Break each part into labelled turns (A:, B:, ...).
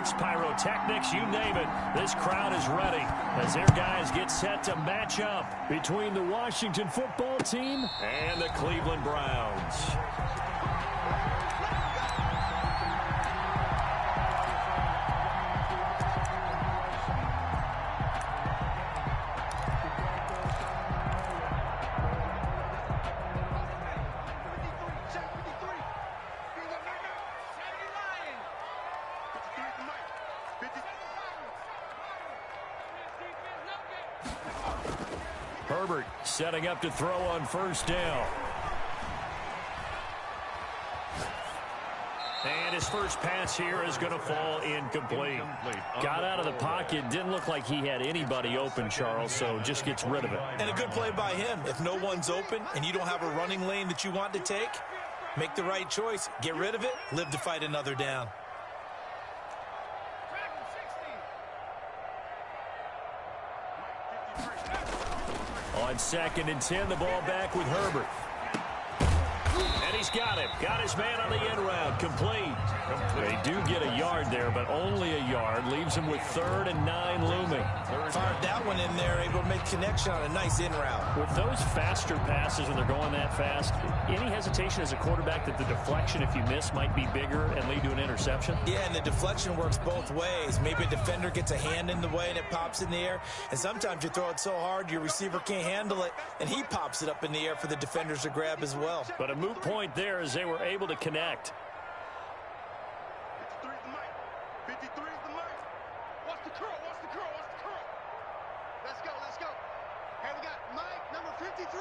A: fireworks, pyrotechnics, you name it. This crowd is ready as their guys get set to match up between the Washington football team and the Cleveland Browns. Herbert setting up to throw on first down. And his first pass here is going to fall incomplete. Got out of the pocket. Didn't look like he had anybody open, Charles, so just gets rid of it.
B: And a good play by him. If no one's open and you don't have a running lane that you want to take, make the right choice. Get rid of it. Live to fight another down.
A: On 2nd and 10, the ball back with Herbert. And he's got him. Got his man on the end route. Complete. They do get a yard there, but only a yard. Leaves him with 3rd and 9 looming.
B: Fired that one in there, able to make connection on a nice in route.
A: With those faster passes when they're going that fast, any hesitation as a quarterback that the deflection, if you miss, might be bigger and lead to an interception?
B: Yeah, and the deflection works both ways. Maybe a defender gets a hand in the way and it pops in the air. And sometimes you throw it so hard your receiver can't handle it, and he pops it up in the air for the defenders to grab as well.
A: But a moot point there as they were able to connect.
C: 53 is the mark. Watch the curl, watch the curl, watch the curl. Let's go, let's go. Hey, we got Mike, number 53.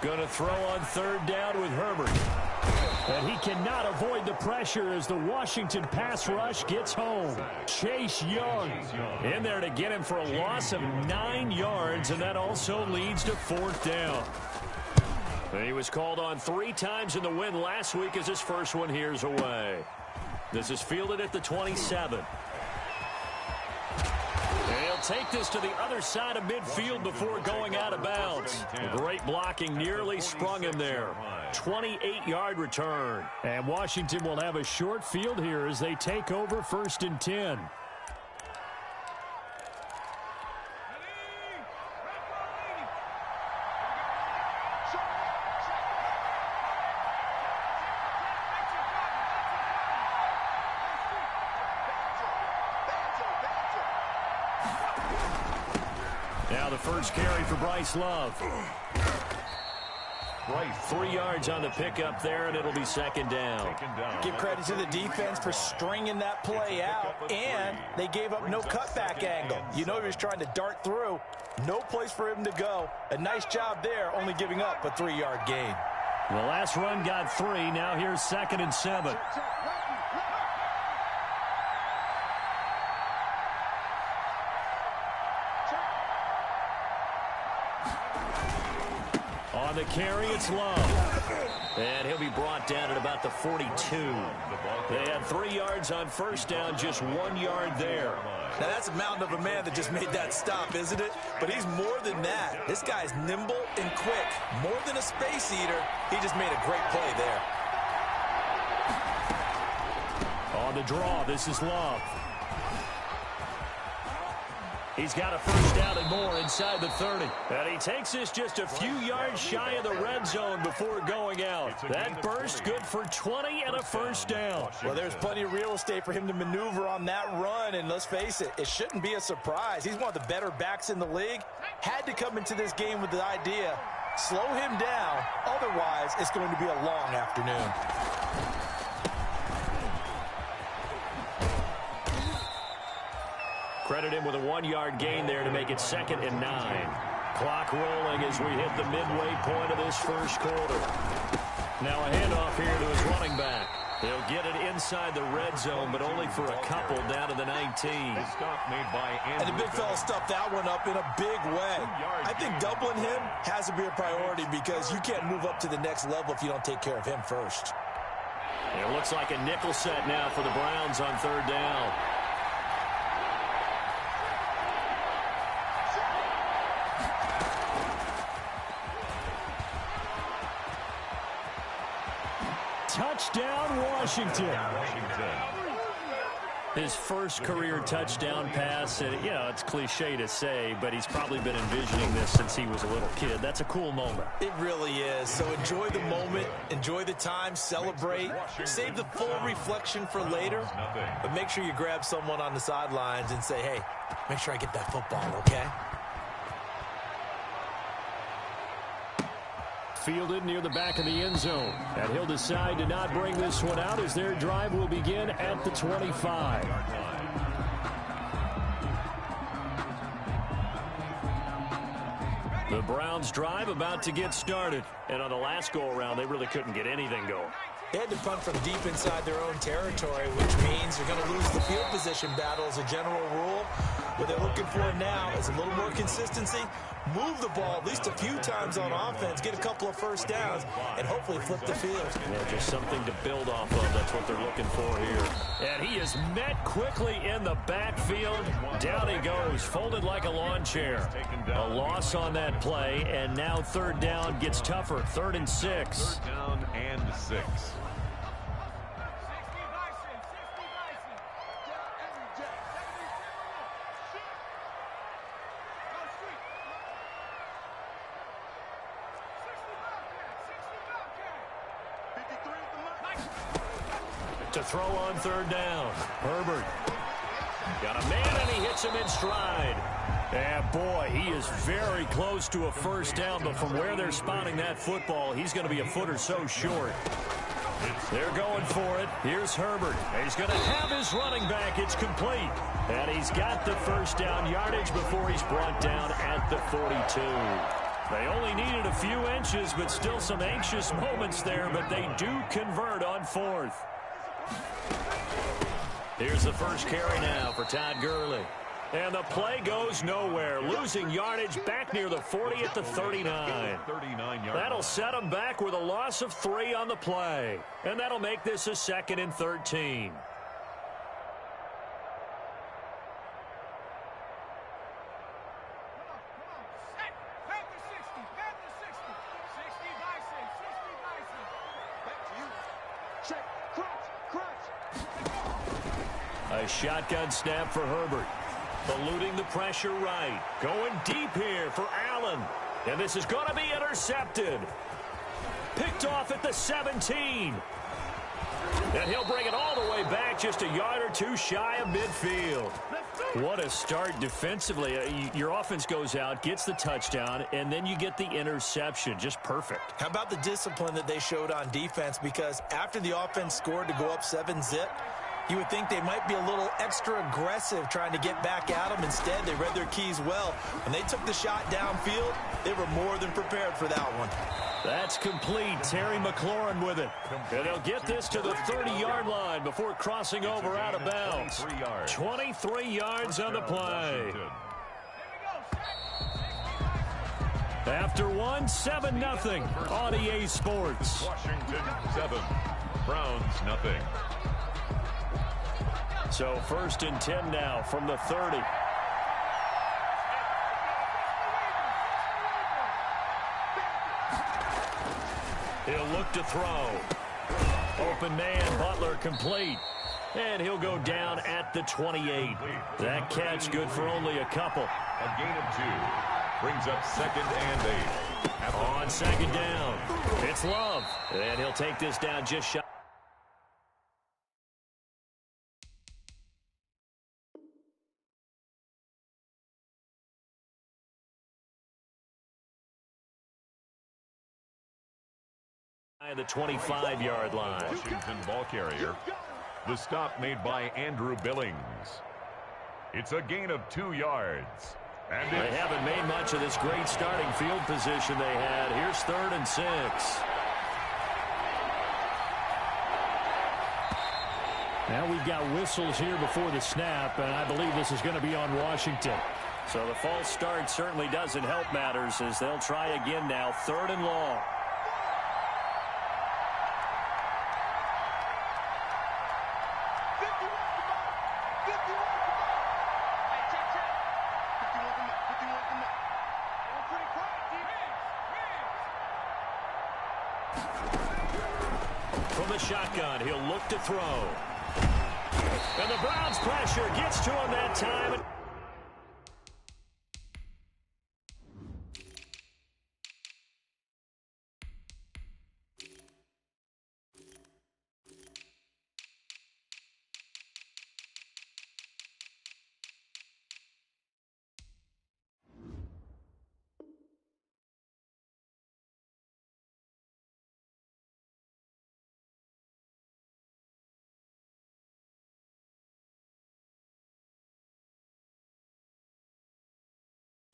A: Going to throw on 3rd down with Herbert. And he cannot avoid the pressure as the Washington pass rush gets home. Chase Young in there to get him for a loss of 9 yards, and that also leads to 4th down. He was called on 3 times in the win last week as his first one here's away. This is fielded at the 27. And he'll take this to the other side of midfield before going out of bounds. Great blocking, nearly sprung him there. 28-yard return. And Washington will have a short field here as they take over 1st and 10. Now the first carry for Bryce Love. Right, 3 yards on the pickup there, and it'll be 2nd down.
B: Give credit to the defense for stringing that play out, and they gave up no cutback angle. You know he was trying to dart through. No place for him to go. A nice job there, only giving up a 3-yard gain.
A: The last run got 3. Now here's 2nd and 7. On the carry, it's Love. And he'll be brought down at about the 42. They had 3 yards on first down, just 1 yard there.
B: Now that's a mountain of a man that just made that stop, isn't it? But he's more than that. This guy's nimble and quick. More than a space eater, he just made a great play there.
A: On the draw, this is Love. He's got a first down and more inside the 30. And he takes this just a few yards shy of the red zone before going out. That burst good for 20 and a first down.
B: Well, there's plenty of real estate for him to maneuver on that run. And let's face it, it shouldn't be a surprise. He's one of the better backs in the league. Had to come into this game with the idea, slow him down. Otherwise, it's going to be a long afternoon.
A: Credit him with a 1-yard gain there to make it 2nd and 9. Clock rolling as we hit the midway point of this first quarter. Now a handoff here to his running back. He'll get it inside the red zone, but only for a couple down to the 19.
B: And the big fella stuffed that one up in a big way. I think doubling him has to be a priority because you can't move up to the next level if you don't take care of him first.
A: It looks like a nickel set now for the Browns on 3rd down. Touchdown, Washington. His first career touchdown pass, and, you know, it's cliche to say, but he's probably been envisioning this since he was a little kid. That's a cool moment.
B: It really is. So enjoy the moment, enjoy the time, celebrate, save the full reflection for later, but make sure you grab someone on the sidelines and say, hey, make sure I get that football, okay?
A: Fielded near the back of the end zone. And he'll decide to not bring this one out as their drive will begin at the 25. The Browns' drive about to get started. And on the last go-around, they really couldn't get anything going.
B: They had to punt from deep inside their own territory, which means they're going to lose the field position battle as a general rule. What they're looking for now is a little more consistency, move the ball at least a few times on offense, get a couple of first downs, and hopefully flip the field.
A: Yeah, just something to build off of. That's what they're looking for here. And he is met quickly in the backfield. Down he goes, folded like a lawn chair. A loss on that play, and now third down gets tougher. 3rd and 6.
D: Third down and 6.
A: To throw on third down. Herbert. Got a man, and he hits him in stride. And, boy, he is very close to a first down, but from where they're spotting that football, he's going to be a foot or so short. They're going for it. Here's Herbert. He's going to have his running back. It's complete. And he's got the first down yardage before he's brought down at the 42. They only needed a few inches, but still some anxious moments there, but they do convert on 4th. Here's the first carry now for Todd Gurley. And the play goes nowhere, losing yardage back near the 40 at the 39. That'll set them back with a loss of 3 on the play. And that'll make this a 2nd and 13. A shotgun snap for Herbert. Eluding the pressure right. Going deep here for Allen. And this is going to be intercepted. Picked off at the 17. And he'll bring it all the way back just a yard or two shy of midfield. What a start defensively. Your offense goes out, gets the touchdown, and then you get the interception. Just perfect.
B: How about the discipline that they showed on defense? Because after the offense scored to go up 7-zip, you would think they might be a little extra aggressive trying to get back at them. Instead, they read their keys well. When they took the shot downfield, they were more than prepared for that one.
A: That's complete. Terry McLaurin with it. And they'll get this to the 30-yard line before crossing over out of bounds. 23 yards on the play. After one, 7-0 on EA Sports.
D: Washington 7, Browns 0.
A: So 1st and 10 now from the 30. He'll look to throw. Open man, Butler complete. And he'll go down at the 28. That catch good for only a couple.
D: A gain of 2. Brings up 2nd and 8.
A: On 2nd down, it's Love. And he'll take this down just shy. The 25-yard line.
D: Washington ball carrier. The stop made by Andrew Billings. It's a gain of 2 yards. And
A: they haven't made much of this great starting field position they had. Here's 3rd and 6. Now we've got whistles here before the snap, and I believe this is going to be on Washington. So the false start certainly doesn't help matters as they'll try again now. 3rd and long. From the shotgun, he'll look to throw. And the Browns' pressure gets to him that time.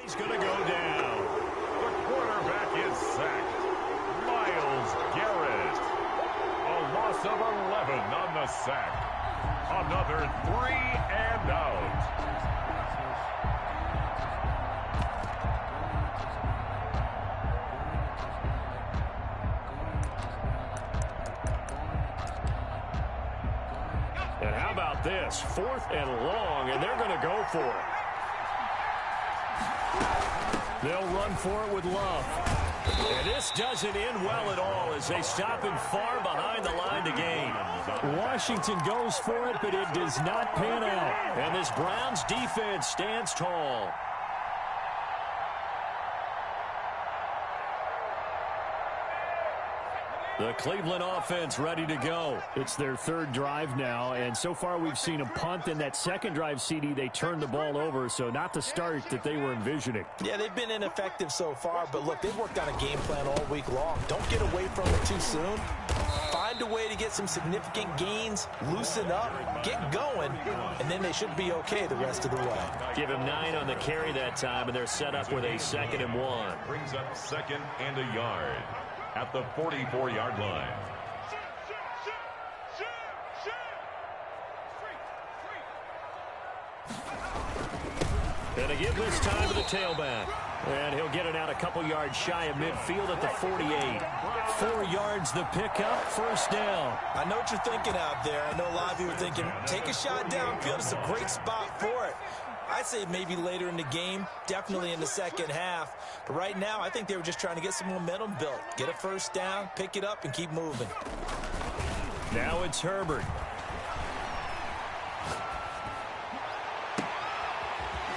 A: He's going to go down.
D: The quarterback is sacked. Myles Garrett. A loss of 11 on the sack. Another 3 and out.
A: And how about this? 4th and long, and they're going to go for it. They'll run for it with Love. And this doesn't end well at all as they stop him far behind the line to gain. Washington goes for it, but it does not pan out. And this Browns defense stands tall. The Cleveland offense ready to go. It's their 3rd drive now, and so far we've seen a punt. In that 2nd drive, CD, they turned the ball over, so not the start that they were envisioning.
B: Yeah, they've been ineffective so far, but look, they've worked on a game plan all week long. Don't get away from it too soon. Find a way to get some significant gains, loosen up, get going, and then they should be okay the rest of the way.
A: Give him 9 on the carry that time, and they're set up with a 2nd and 1.
D: Brings up 2nd and a yard at the 44-yard line.
A: And a give this time to the tailback. And he'll get it out a couple yards shy of midfield at the 48. 4 yards the pickup, 1st down.
B: I know what you're thinking out there. I know a lot of you are thinking, take a shot downfield. It's a great spot for it. I'd say maybe later in the game, definitely in the 2nd half. But right now, I think they were just trying to get some momentum built. Get a 1st down, pick it up, and keep moving.
A: Now it's Herbert.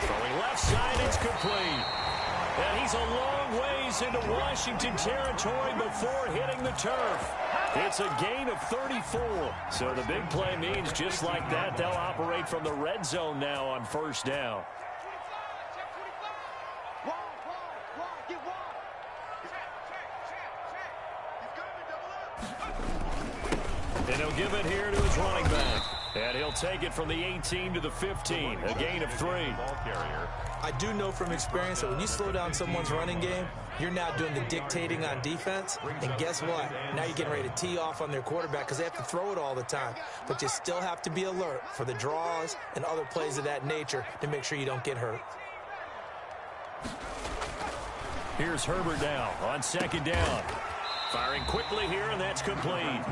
A: Throwing left side, it's complete. And he's a long ways into Washington territory before hitting the turf. It's a gain of 34. So the big play means just like that, they'll operate from the red zone now on 1st down. And he'll give it here to his running back. And he'll take it from the 18 to the 15. A gain of 3.
D: Ball carrier.
B: I do know from experience that when you slow down someone's running game, you're now doing the dictating on defense. And guess what? Now you're getting ready to tee off on their quarterback because they have to throw it all the time. But you still have to be alert for the draws and other plays of that nature to make sure you don't get hurt.
A: Here's Herbert now on 2nd down. Firing quickly here, and that's complete.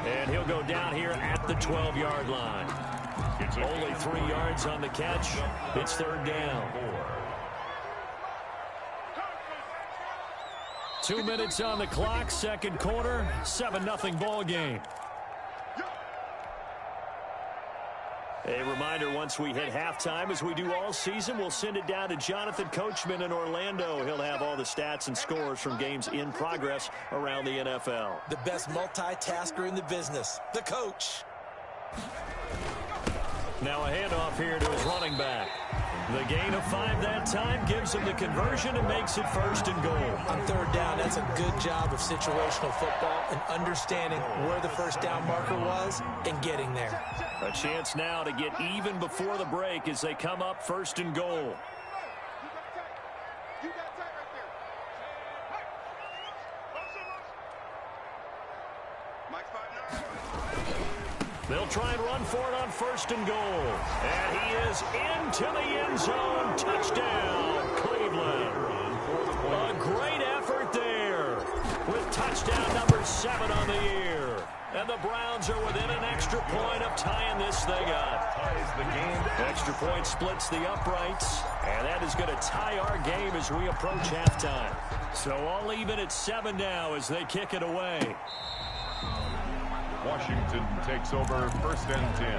A: And he'll go down here at the 12-yard line. Only 3 yards on the catch. It's 3rd down. 2 minutes on the clock, 2nd quarter, 7-0 ball game. A reminder, once we hit halftime, as we do all season, we'll send it down to Jonathan Coachman in Orlando. He'll have all the stats and scores from games in progress around the NFL.
B: The best multitasker in the business, the coach.
A: Now a handoff here to his running back. The gain of 5 that time gives him the conversion and makes it 1st and goal.
B: On 3rd down, that's a good job of situational football and understanding where the 1st down marker was and getting there.
A: A chance now to get even before the break as they come up 1st and goal. They'll try and run for it on 1st and goal. And he is into the end zone. Touchdown, Cleveland. A great effort there with touchdown number 7 on the year. And the Browns are within an extra point of tying this thing up.
D: Ties the game.
A: Extra point splits the uprights. And that is going to tie our game as we approach halftime. So all even at 7 now as they kick it away.
D: Washington takes over 1st and 10.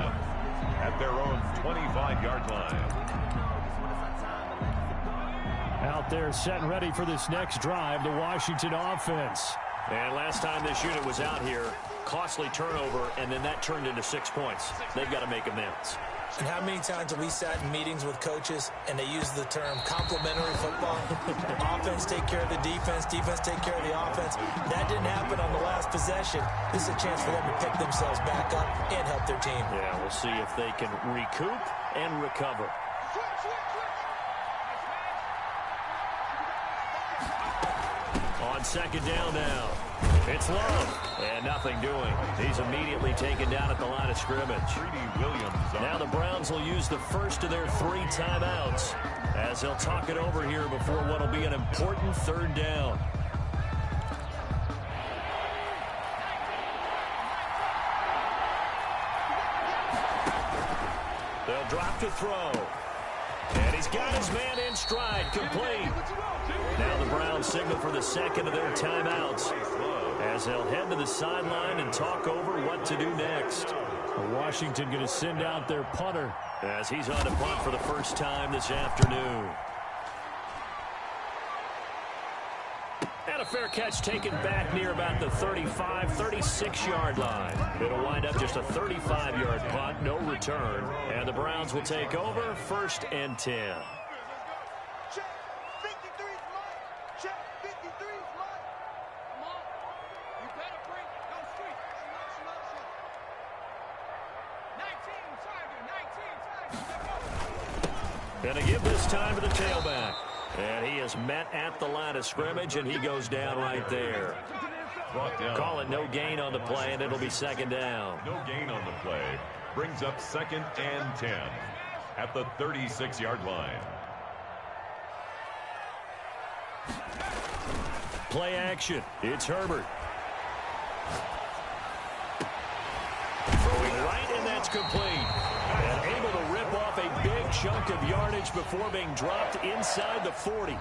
D: at their own 25-yard line.
A: Out there set and ready for this next drive, the Washington offense.
E: And last time this unit was out here, costly turnover, and then that turned into 6 points. They've got to make amends.
B: And how many times have we sat in meetings with coaches and they use the term complementary football? Offense take care of the defense, defense take care of the offense. That didn't happen on the last possession. This is a chance for them to pick themselves back up and help their team.
E: Yeah, we'll see if they can recoup and recover. On second down now. It's Love, and nothing doing. He's immediately taken down at the line of scrimmage. Now the Browns will use the first of their 3 timeouts as they'll talk it over here before what will be an important third down. They'll drop to throw. And he's got his man in stride, complete. Now the Browns signal for the second of their timeouts as they'll head to the sideline and talk over what to do next.
A: Washington going to send out their punter
E: as he's on to punt for the first time this afternoon. And a fair catch taken back near about the 35, 36-yard line. It'll wind up just a 35-yard punt, no return. And the Browns will take over 1st and 10.
C: Check. 53's mine. Check. 53's mine. Come on. You better bring it. Go street. 19, Tiger. 19, Tiger.
E: And to give this time to the tailback. And he is met at the line of scrimmage, and he goes down right there. Call it no gain on the play, and it'll be second down.
D: No gain on the play. Brings up 2nd and 10 at the 36-yard line.
A: play action. It's Herbert.
E: Throwing right, and that's complete. And able to rip off a big chunk of yardage before being dropped inside the 40.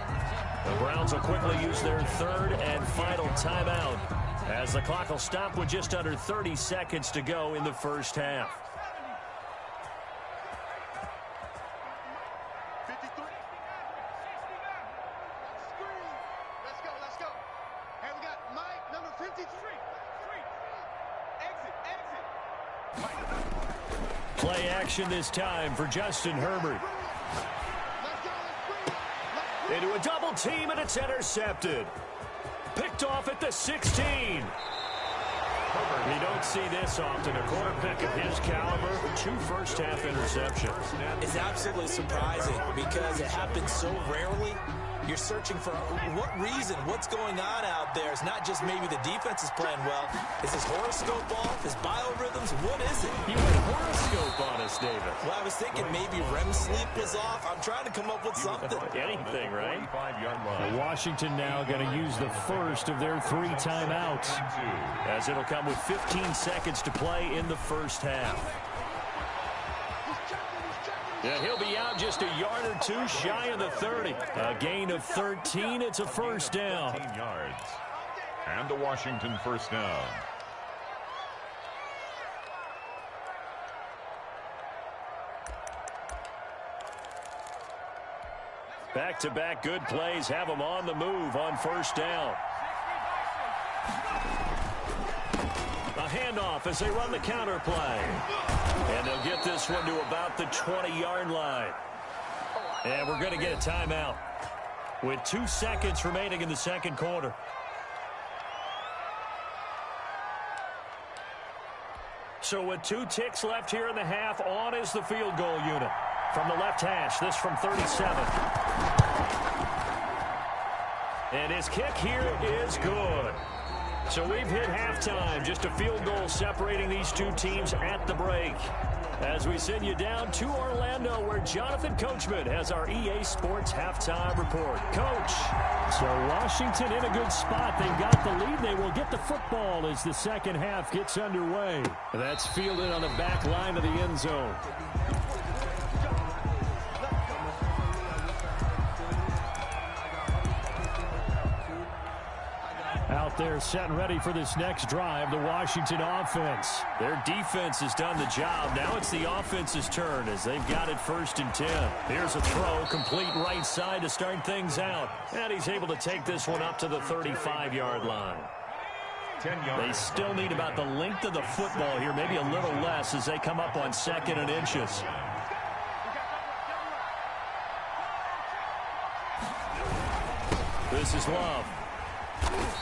E: The Browns will quickly use their third and final timeout as the clock will stop with just under 30 seconds to go in the first half.
C: 53. Let's go, let's go. Hey, we got Mike, number 53. Exit.
A: Play action this time for Justin Herbert.
E: Into a double team, and it's intercepted. Picked off at the 16. You don't see this often. A quarterback of his caliber, 2 first-half interceptions.
B: It's absolutely surprising because it happens so rarely. You're searching for what reason, what's going on out there. It's not just maybe the defense is playing well. Is his horoscope off? His biorhythms? What is it?
E: You went horoscope on us, David.
B: Well, I was thinking maybe REM sleep was off. I'm trying to come up with something.
E: Anything, right?
A: Washington now going to use the first of their 3 timeouts,
E: as it'll come with 15 seconds to play in the first half. Yeah, he'll be out just a yard or 2 shy of the 30.
A: A gain of 13. It's a first down.
D: 13 yards. And the Washington first down.
A: Back-to-back good plays have them on the move on first down. A handoff as they run the counter play. And they'll get this one to about the 20-yard line. And we're going to get a timeout with 2 seconds remaining in the second quarter. So with 2 ticks left here in the half, on is the field goal unit. From the left hash, this from 37. And his kick here is good. So we've hit halftime, just a field goal separating these 2 teams at the break. As we send you down to Orlando, where Jonathan Coachman has our EA Sports halftime report. Coach. So Washington in a good spot. They've got the lead. They will get the football as the second half gets underway. That's fielded on the back line of the end zone. Out there they're set and ready for this next drive, the Washington offense.
E: Their defense has done the job. Now it's the offense's turn as they've got it 1st and 10. Here's a throw, complete right side to start things out. And he's able to take this one up to the 35-yard line.
D: 10 yards.
E: They still need about the length of the football here, maybe a little less as they come up on 2nd and inches. This is Love.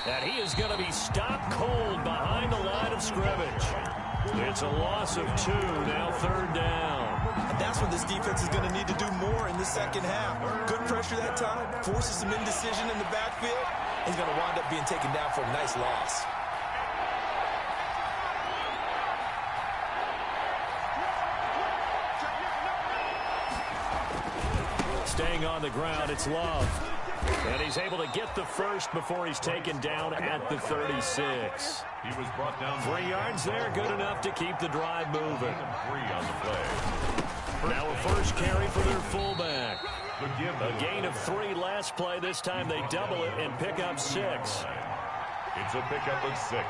E: And he is going to be stopped cold behind the line of scrimmage. It's a loss of 2, now 3rd down.
B: And that's what this defense is going to need to do more in the second half. Good pressure that time, forces some indecision in the backfield. He's going to wind up being taken down for a nice loss.
A: Staying on the ground, it's Love. And he's able to get the first before he's taken down at the 36.
D: He was brought down
A: 3 yards there, good enough to keep the drive moving.
D: 3 on the play.
A: Now a first carry for their fullback.
D: A
A: gain of 3 last play. This time they double it and pick up 6.
D: It's a pickup of 6.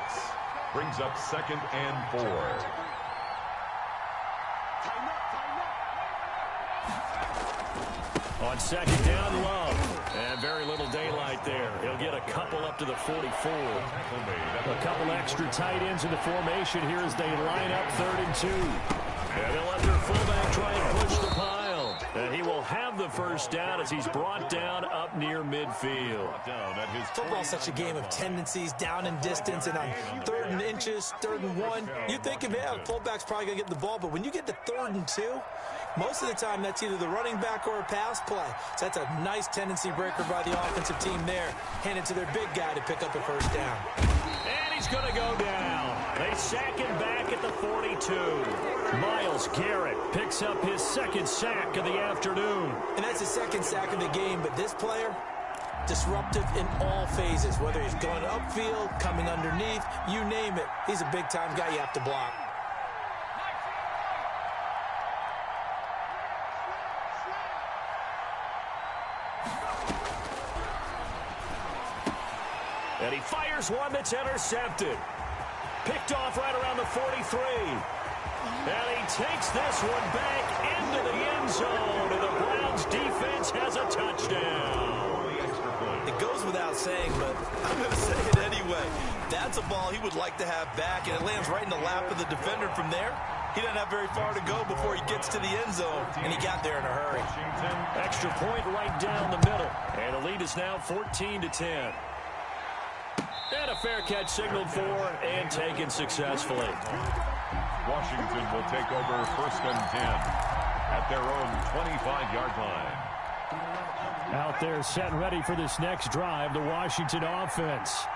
D: Brings up 2nd and 4.
A: On 2nd down, Love. And very little daylight there. He'll get a couple up to the 44. A couple extra tight ends in the formation here as they line up 3rd and 2. And they'll let their fullback try and push the pile. And he will have the first down as he's brought down up near midfield.
B: Football's such a game of tendencies, down and distance, and on 3rd and inches, 3rd and 1, you think of, yeah, fullback's probably going to get the ball, but when you get to 3rd and 2, most of the time that's either the running back or a pass play. So that's a nice tendency breaker by the offensive team there. Hand it to their big guy to pick up a first down.
A: And he's going to go down. They sack him back at the 42. Myles Garrett picks up his 2nd sack of the afternoon.
B: And that's his 2nd sack of the game, but this player, disruptive in all phases, whether he's going upfield, coming underneath, you name it. He's a big-time guy you have to block.
A: And he fires one that's intercepted. Picked off right around the 43. And he takes this one back into the end zone. And the Browns defense has a touchdown.
B: It goes without saying, but I'm going to say it anyway. That's a ball he would like to have back, and it lands right in the lap of the defender from there. He doesn't have very far to go before he gets to the end zone, and he got there in a hurry.
A: Extra point right down the middle. And the lead is now 14-10. And a fair catch signaled for and taken successfully.
D: Washington will take over 1st and 10 at their own 25-yard line.
A: Out there set and ready for this next drive, the Washington offense.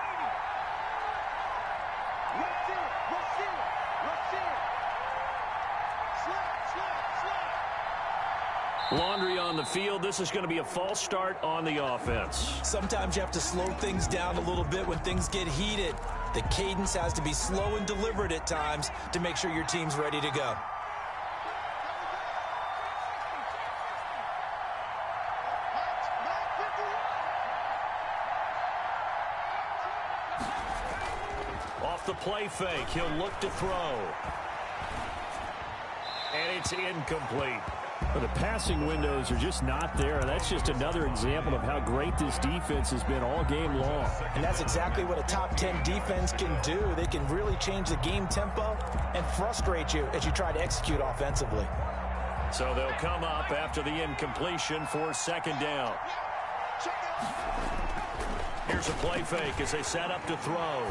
A: Laundry on the field. This is going to be a false start on the offense.
B: Sometimes you have to slow things down a little bit when things get heated. The cadence has to be slow and deliberate at times to make sure your team's ready to go.
A: Off the play fake, he'll look to throw. And it's incomplete. Well, the passing windows are just not there. That's just another example of how great this defense has been all game long.
B: And that's exactly what a top 10 defense can do. They can really change the game tempo and frustrate you as you try to execute offensively.
A: So they'll come up after the incompletion for 2nd down. Here's a play fake as they set up to throw.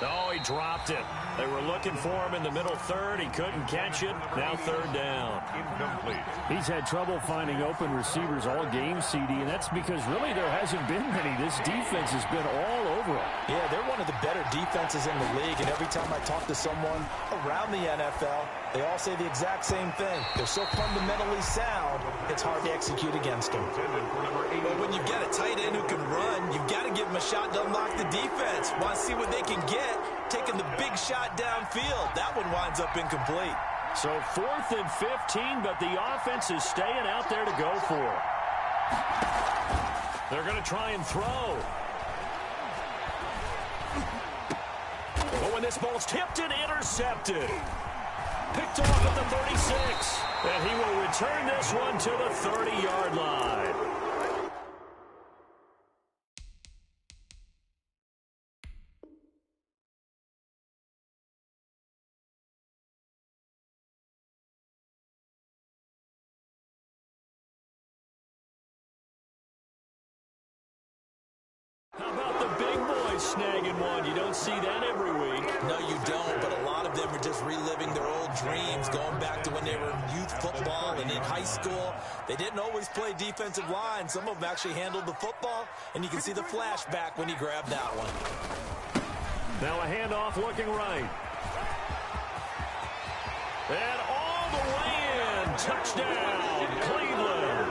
A: Oh, he dropped it. They were looking for him in the middle 3rd. He couldn't catch it. Now 3rd down.
D: Incomplete.
A: He's had trouble finding open receivers all game, CD, and that's because really there hasn't been many. This defense has been all over him.
B: Yeah, they're one of the better defenses in the league, and every time I talk to someone around the NFL, they all say the exact same thing. They're so fundamentally sound, it's hard to execute against them. But when you've got a tight end who can run, you've got to give them a shot to unlock the defense. Want to see what they can get, taking the big shot downfield. That one winds up incomplete.
A: So 4th and 15, but the offense is staying out there to go for. They're going to try and throw.
E: But when this ball's tipped and intercepted. Picked off at the 36. And he will return this one to the 30-yard line. How about the big boys snagging one? You don't see that every week.
B: No, you don't, but a lot of them are just reliving their old dreams, going back to when they were in youth football and in high school. They didn't always play defensive line. Some of them actually handled the football, and you can see the flashback when he grabbed that one.
E: Now a handoff looking right. And all the way in. Touchdown, Cleveland.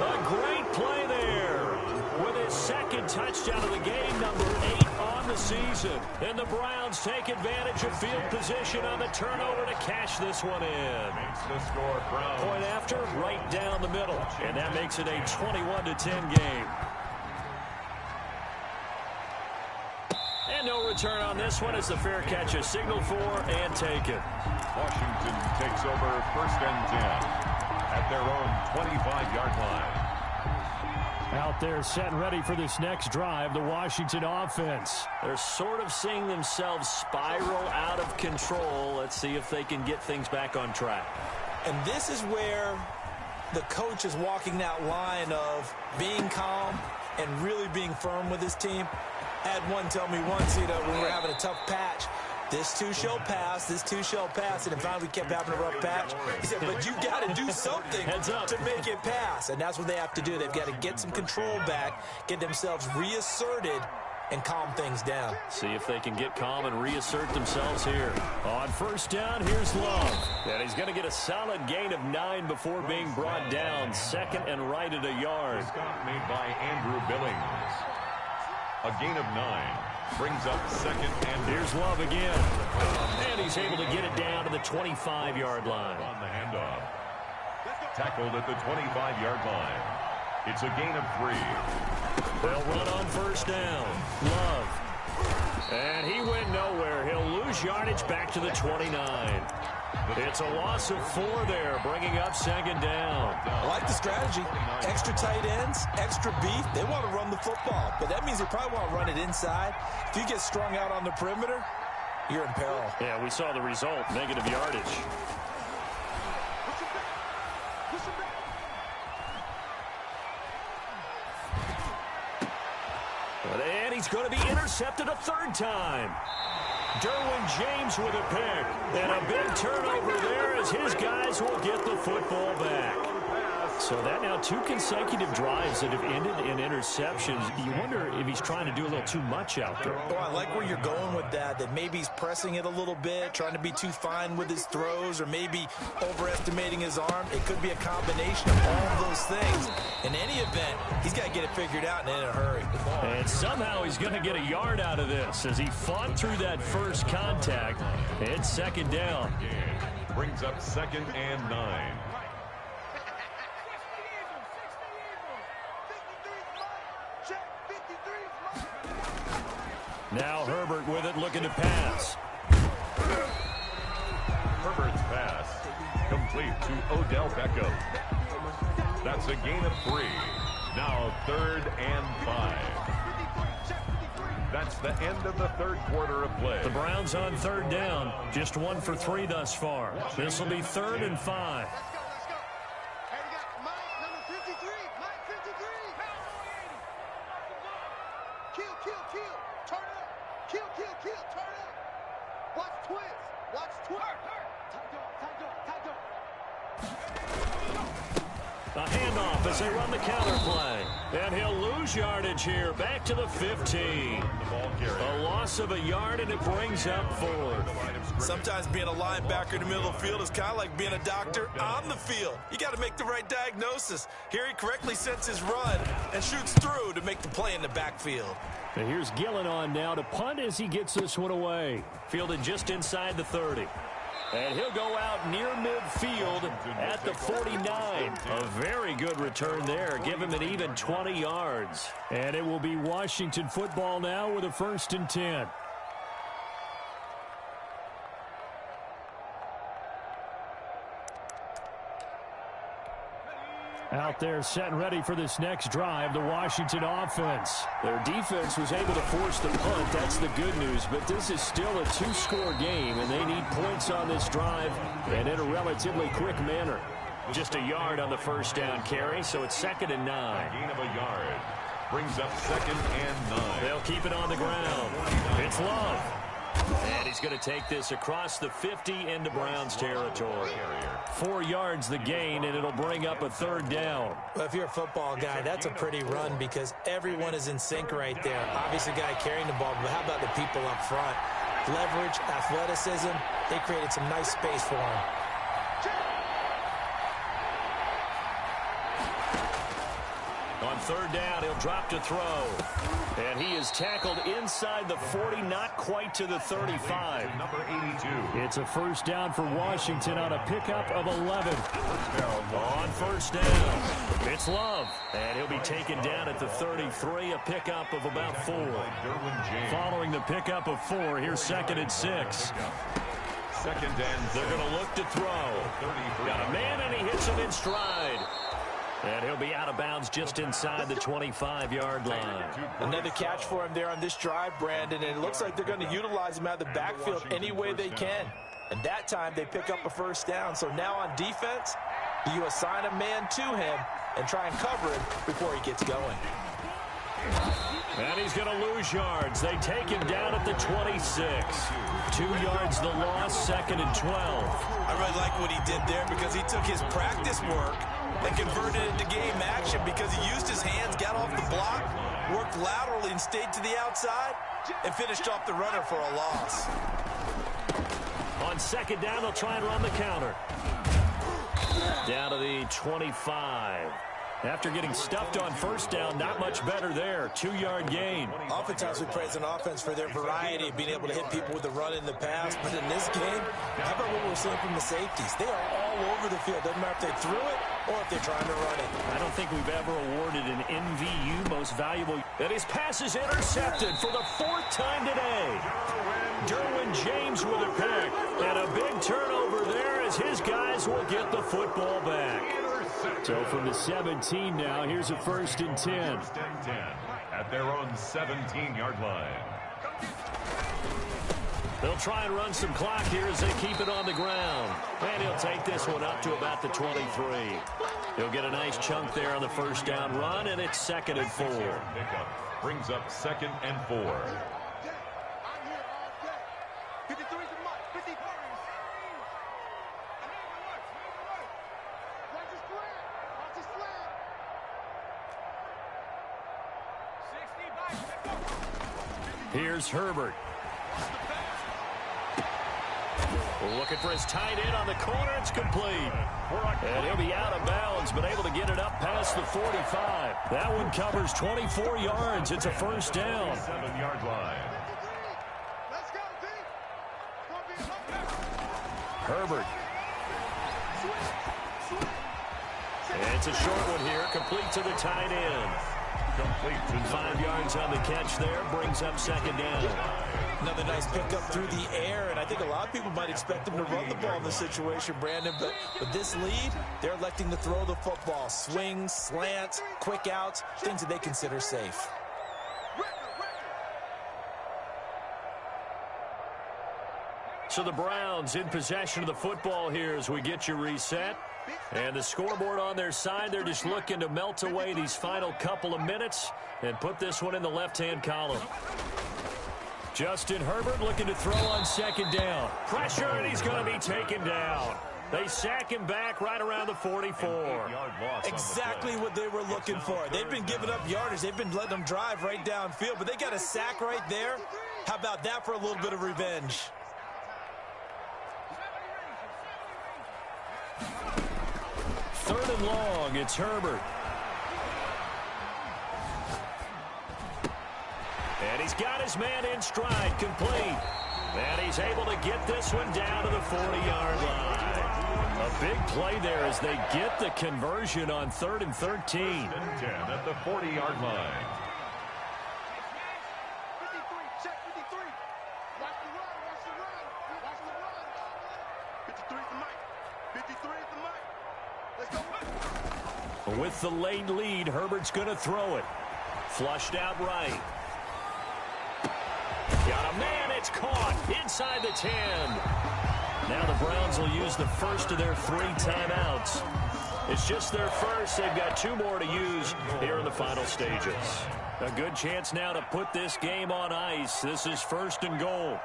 E: A great play there. With his second touchdown of the game, number 8 on the season. And the Browns take advantage of field position on the turnover to cash this one in.
D: Makes the score, Browns.
E: Point after, right down the middle. And that makes it a 21-10 game. And no return on this one as the fair catch is signaled for and taken.
D: Washington takes over 1st and 10 at their own 25-yard line.
A: Out there set and ready for this next drive, the Washington offense.
E: They're sort of seeing themselves spiral out of control. Let's see if they can get things back on track.
B: And this is where the coach is walking that line of being calm and really being firm with his team. I had one tell me once, when we were having a tough patch, this too shall pass, this too shall pass, and finally we kept having a rough patch. He said, but you got to do something to make it pass, and that's what they have to do. They've got to get some control back, get themselves reasserted, and calm things down.
E: See if they can get calm and reassert themselves here.
A: On 1st down, here's Love.
E: And he's going to get a solid gain of 9 before being brought down. 2nd and right at a yard.
D: Stop made by Andrew Billings. A gain of 9. Brings up 2nd and
E: here's Love again. And he's able to get it down to the 25-yard line.
D: On the handoff. Tackled at the 25-yard line. It's a gain of 3.
E: They'll run on 1st down. Love. And he went nowhere. He'll lose yardage back to the 29. It's a loss of 4 there, bringing up 2nd down.
B: I like the strategy. Extra tight ends, extra beef. They want to run the football, but that means they probably want to run it inside. If you get strung out on the perimeter, you're in peril.
E: Yeah, we saw the result, negative yardage. And he's going to be intercepted a 3rd time. Derwin James with a pick. And a big turnover there as his guys will get the football back. So that now 2 consecutive drives that have ended in interceptions. You wonder if he's trying to do a little too much out there.
B: Oh, I like where you're going with that maybe he's pressing it a little bit, trying to be too fine with his throws, or maybe overestimating his arm. It could be a combination of all of those things. In any event, he's got to get it figured out and in a hurry.
E: And somehow he's going to get a yard out of this as he fought through that first contact. It's 2nd down.
D: Brings up 2nd and 9.
A: Now Herbert with it, looking to pass.
D: Herbert's pass complete to Odell Beckham. That's a gain of 3. Now 3rd and 5. That's the end of the 3rd quarter of play.
A: The Browns on 3rd down. Just 1 for 3 thus far. This will be 3rd and 5. A handoff as they run the counter play. And he'll lose yardage here. Back to the 15. A loss of a yard, and it brings up 4th.
B: Sometimes being a linebacker in the middle of the field is kind of like being a doctor on the field. You got to make the right diagnosis. Here he correctly sets his run and shoots through to make the play in the backfield.
A: And here's Gillen on now to punt as he gets this one away.
E: Fielded just inside the 30. And he'll go out near midfield at the 49. A very good return there. Give him an even 20 yards.
A: And it will be Washington football now with a 1st and 10. Out there set and ready for this next drive, the Washington offense.
E: Their defense was able to force the punt. That's the good news. But this is still a two-score game, and they need points on this drive and in a relatively quick manner. Just a yard on the first down carry, so it's 2nd and 9.
D: Gain of a yard. Brings up 2nd and 9.
A: They'll keep it on the ground. It's Love. And he's going to take this across the 50 into Browns territory. 4 yards the gain, and it'll bring up a 3rd down.
B: Well, if you're a football guy, that's a pretty run because everyone is in sync right there. Obviously, the guy carrying the ball, but how about the people up front? Leverage, athleticism, they created some nice space for him.
A: On 3rd down, he'll drop to throw. And he is tackled inside the 40, not quite to the 35.
D: Number 82.
A: It's a 1st down for Washington on a pickup of 11. On 1st down, it's Love. And he'll be taken down at the 33, a pickup of about 4. Following the pickup of 4, here's 2nd and 6.
D: 2nd and 6.
A: They're going to look to throw. Got a man, and he hits him in stride. And he'll be out of bounds just inside the 25-yard line.
B: Another catch for him there on this drive, Brandon, and it looks like they're going to utilize him out of the backfield any way they can. And that time they pick up a 1st down. So now on defense, you assign a man to him and try and cover him before he gets going.
A: And he's going to lose yards. They take him down at the 26. 2 yards the loss, 2nd and 12.
B: I really like what he did there because he took his practice work and converted it into game action because he used his hands, got off the block, worked laterally and stayed to the outside, and finished off the runner for a loss.
A: On 2nd down, they'll try and run the counter. Down to the 25. After getting stuffed on 1st down, not much better there. 2-yard gain.
B: Oftentimes we praise an offense for their variety of being able to hit people with the run in the pass. But in this game, how about what we're seeing from the safeties? They are all over the field. Doesn't matter if they threw it or if they're trying to run it.
A: I don't think we've ever awarded an MVU most valuable. And his pass is intercepted for the 4th time today. Derwin James with a pick. And a big turnover there as his guys will get the football back. So from the 17 now, here's a 1st and 10.
D: 1st and 10 at their own 17-yard line.
A: They'll try and run some clock here as they keep it on the ground. And he'll take this one up to about the 23. He'll get a nice chunk there on the 1st down run, and it's 2nd and 4.
D: Pickup brings up 2nd and 4.
C: I'm here all day. 53 is the mark. 53. Watch his flag. Watch his flag. 60 back.
A: Here's Herbert. Looking for his tight end on the corner. It's complete. And he'll be out of bounds, but able to get it up past the 45. That one covers 24 yards. It's a 1st down.
D: 7-yard line.
C: Let's go, D.
A: Herbert. And it's a short one here, complete to the tight end.
D: Complete to
A: 5 yards on the catch there, brings up 2nd down.
B: Another nice pickup through the air, and I think a lot of people might expect them to run the ball in this situation, Brandon, but with this lead, they're electing to throw the football. Swings, slants, quick outs, things that they consider safe.
A: So the Browns in possession of the football here as we get you reset. And the scoreboard on their side, they're just looking to melt away these final couple of minutes and put this one in the left-hand column. Justin Herbert looking to throw on 2nd down. Pressure, and he's going to be taken down. They sack him back right around the 44.
B: Exactly what they were looking for. They've been giving up yardage. They've been letting them drive right downfield, but they got a sack right there. How about that for a little bit of revenge?
A: Third and long, it's Herbert. And he's got his man in stride, complete. And he's able to get this one down to the 40-yard line. A big play there as they get the conversion on 3rd and 13.
D: 10 at the 40-yard line.
C: 53, check 53. Watch the run, watch the run, watch the run. 53 is the mic. 53 is the mic. Let's go.
A: With the late lead, Herbert's going to throw it. Flushed out right. Got a man, it's caught inside the 10. Now the Browns will use the first of their 3 timeouts. It's just their first. They've got 2 more to use here in the final stages. A good chance now to put this game on ice. This is 1st and goal.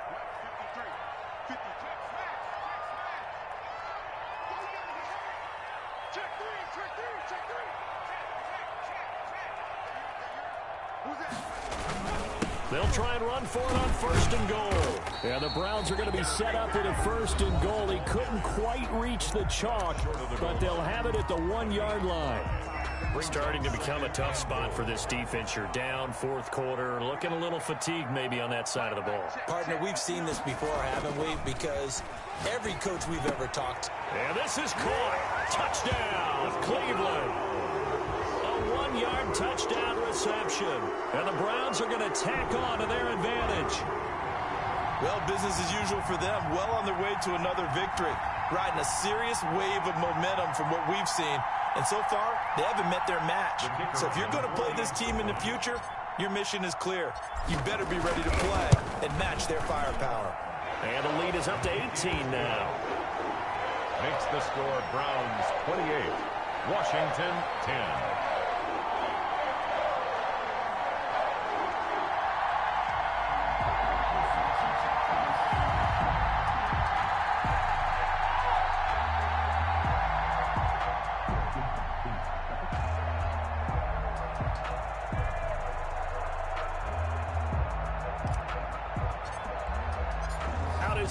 A: They'll try and run for it on 1st and goal. And the Browns are going to be set up with a 1st and goal. He couldn't quite reach the chalk, but they'll have it at the 1-yard line. We're starting to become a tough spot for this defense. You're down 4th quarter, looking a little fatigued maybe on that side of the ball.
B: Partner, we've seen this before, haven't we? Because every coach we've ever talked.
A: And this is caught. Touchdown, Cleveland. A 1-yard touchdown reception. And the Browns are going to tack on to their advantage.
B: Well, business as usual for them. Well on their way to another victory. Riding a serious wave of momentum from what we've seen. And so far, they haven't met their match. So if you're going to play this team in the future, your mission is clear. You better be ready to play and match their firepower.
A: And the lead is up to 18 now.
D: Makes the score Browns 28, Washington 10.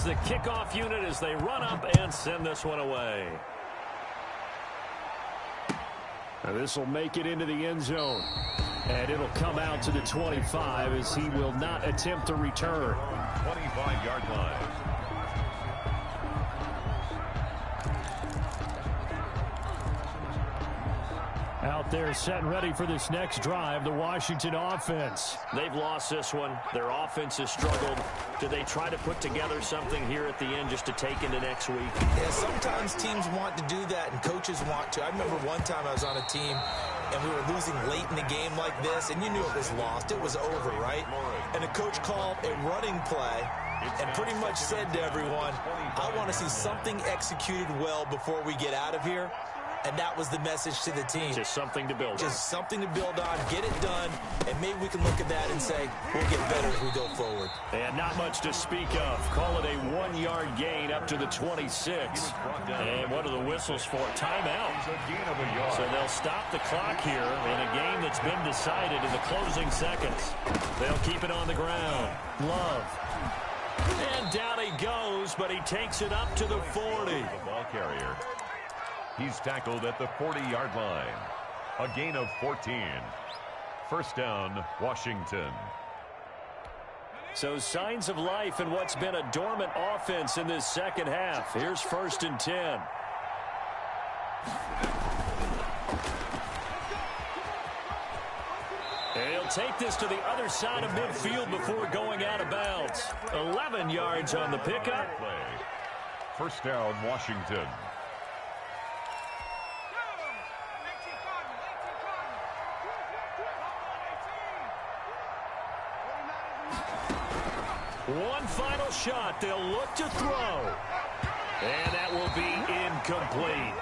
A: The kickoff unit as they run up and send this one away. This will make it into the end zone. And it'll come out to the 25 as he will not attempt to return.
D: 25-yard line.
A: Out there set and ready for this next drive, the Washington offense. They've lost this one. Their offense has struggled. Do they try to put together something here at the end just to take into next week?
B: Yeah, sometimes teams want to do that and coaches want to. I remember one time I was on a team and we were losing late in the game like this, and you knew it was lost. It was over, right? And the coach called a running play and pretty much said to everyone, I want to see something executed well before we get out of here. And that was the message to the team.
A: Just something to build on.
B: Just something to build on, get it done, and maybe we can look at that and say, we'll get better as we go forward.
A: And not much to speak of. Call it a 1-yard gain up to the 26. And what are the whistles for? Timeout. So they'll stop the clock here in a game that's been decided in the closing seconds. They'll keep it on the ground. Love. And down he goes, but he takes it up to the 40.
D: The ball carrier. He's tackled at the 40-yard line. A gain of 14. First down, Washington.
A: So signs of life in what's been a dormant offense in this second half. Here's 1st and 10. And he'll take this to the other side of midfield before going out of bounds. 11 yards on the pickup.
D: First down, Washington.
A: One final shot. They'll look to throw. And that will be incomplete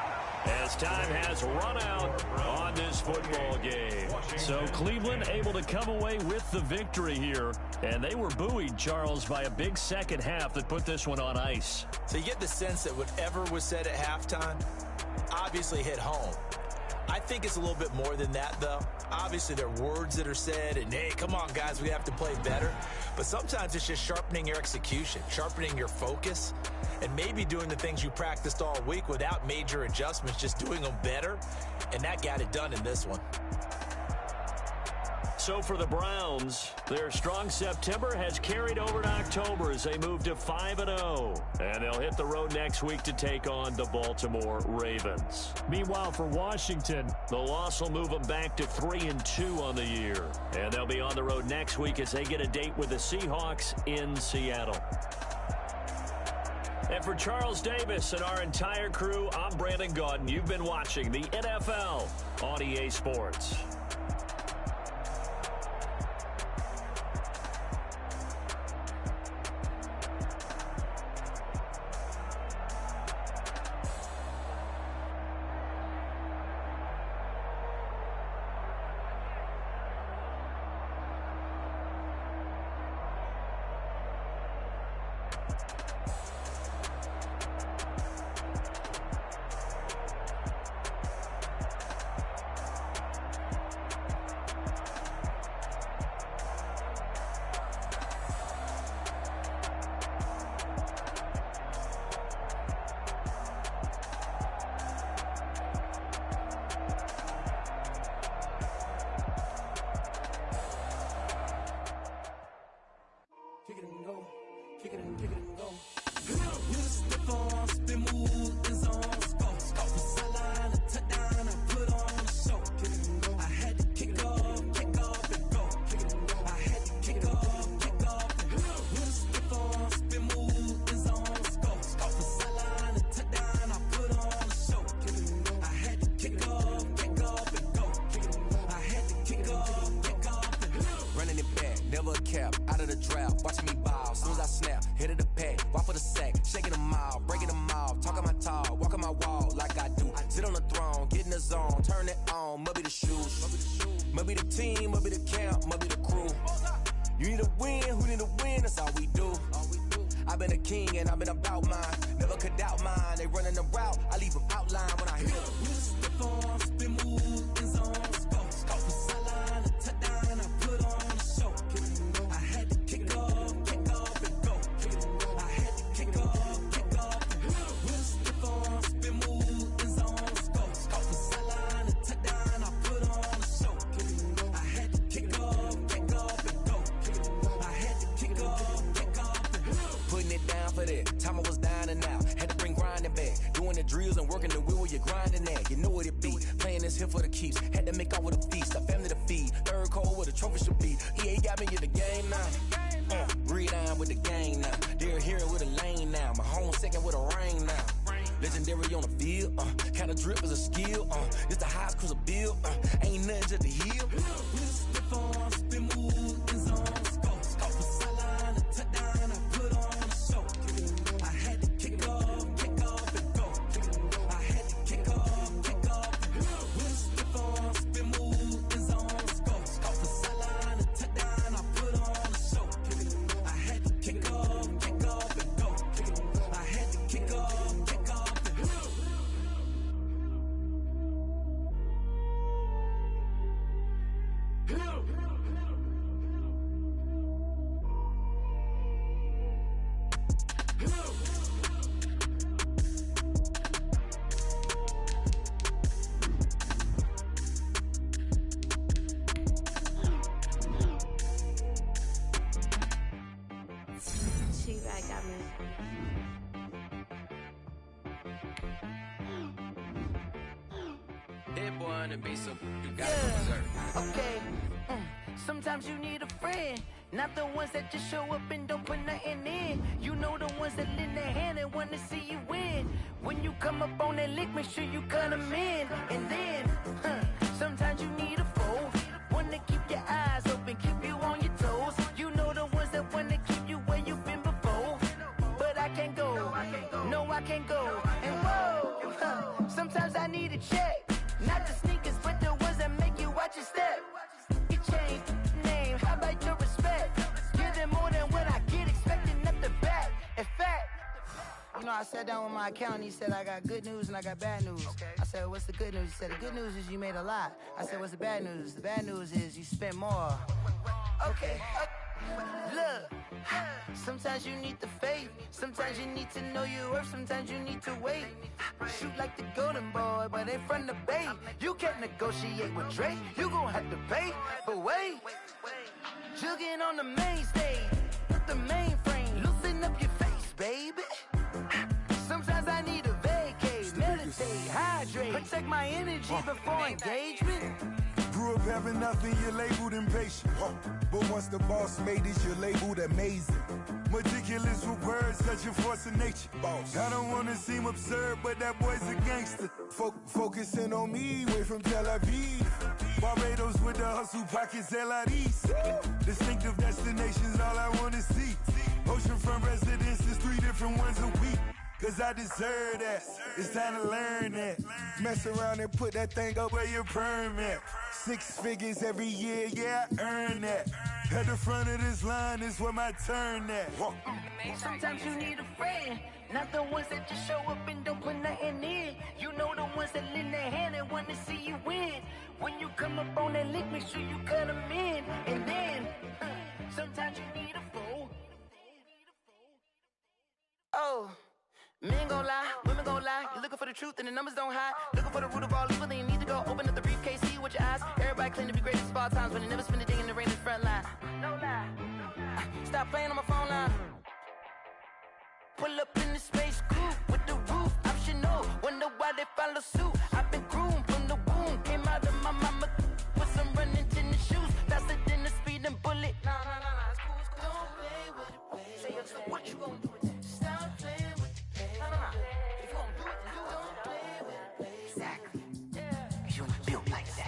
A: as time has run out on this football game. So Cleveland able to come away with the victory here. And they were buoyed, Charles, by a big second half that put this one on ice.
B: So you get the sense that whatever was said at halftime obviously hit home. I think it's a little bit more than that, though. Obviously, there are words that are said, and, hey, come on, guys, we have to play better. But sometimes it's just sharpening your execution, sharpening your focus, and maybe doing the things you practiced all week without major adjustments, just doing them better, and that got it done in this one.
A: So for the Browns, their strong September has carried over to October as they move to 5-0. And they'll hit the road next week to take on the Baltimore Ravens. Meanwhile, for Washington, the loss will move them back to 3-2 on the year. And they'll be on the road next week as they get a date with the Seahawks in Seattle.
E: And for Charles Davis and our entire crew, I'm Brandon Gaudin. You've been watching the NFL on EA Sports.
F: Sometimes you need a friend, not the ones that just show up and don't put nothing in. You know the ones that lend a hand and want to see you win. When you come up on that lick, make sure you cut them in. And then, sometimes you need a foe, one to keep your eyes open, keep you on your toes. You know the ones that want to keep you where you've been before. But I can't go, no I can't go. And whoa, sometimes I need a check. Not the sneakers, but the ones that make you watch your step. You change name, how about your respect? Give them more than what I get, expecting up the back. In fact, you know, I sat down with my accountant, he said, I got good news and I got bad news. I said, what's the good news? He said, the good news is you made a lot. I said, what's the bad news? The bad news is you spent more. Okay. Look, sometimes you need the faith, sometimes you need to know your worth, sometimes you need to wait. Shoot like the golden boy, but in front of the bay. You can't negotiate with Drake, you gon' have to pay. But wait, jugging on the main stage, with the mainframe, loosen up your face, baby. Sometimes I need a vacate, meditate, hydrate, protect my energy before engagement.
G: Grew up having nothing, you're labeled impatient. But once the boss made it, you're labeled amazing. Meticulous with words, such a force of nature. I don't wanna seem absurd, but that boy's a gangster. Focusing on me, way from Tel Aviv. Barbados with the hustle pockets, LIDs. Distinctive destinations, all I wanna see. Oceanfront residences, 3 different ones a week. Cause I deserve that. It's time to learn that. Mess around and put that thing up where your permit. 6 figures every year, yeah, I earn that. At the front of this line is where my turn at.
F: Sometimes you need a friend, not the ones that just show up and don't put nothing in. You know the ones that lend their hand and want to see you win. When you come up on that lick, make sure you cut them in. And then, sometimes you need a fool. Oh. Men gon' lie, women gon' lie. You're looking for the truth and the numbers don't hide. Looking for the root of all evil, then you need to go open up the briefcase, see with your eyes. Everybody claim to be great at all times, but they never spend a day in the rain in the front line. No lie. Stop playing on my phone line. Pull up in the space coupe with the roof optional. Wonder why they follow suit. I've been groomed from the womb. Came out of my mama with some running tennis shoes. Faster than the speeding bullet. Nah, it's cool, it's cool. Don't play with it, baby. Say so what you gon' do with it? Stop playing with it. If you gon' do it, then you don't play with it, baby. Exactly. Yeah. Cause you ain't built like that.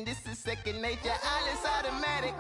H: This is second nature, all is automatic.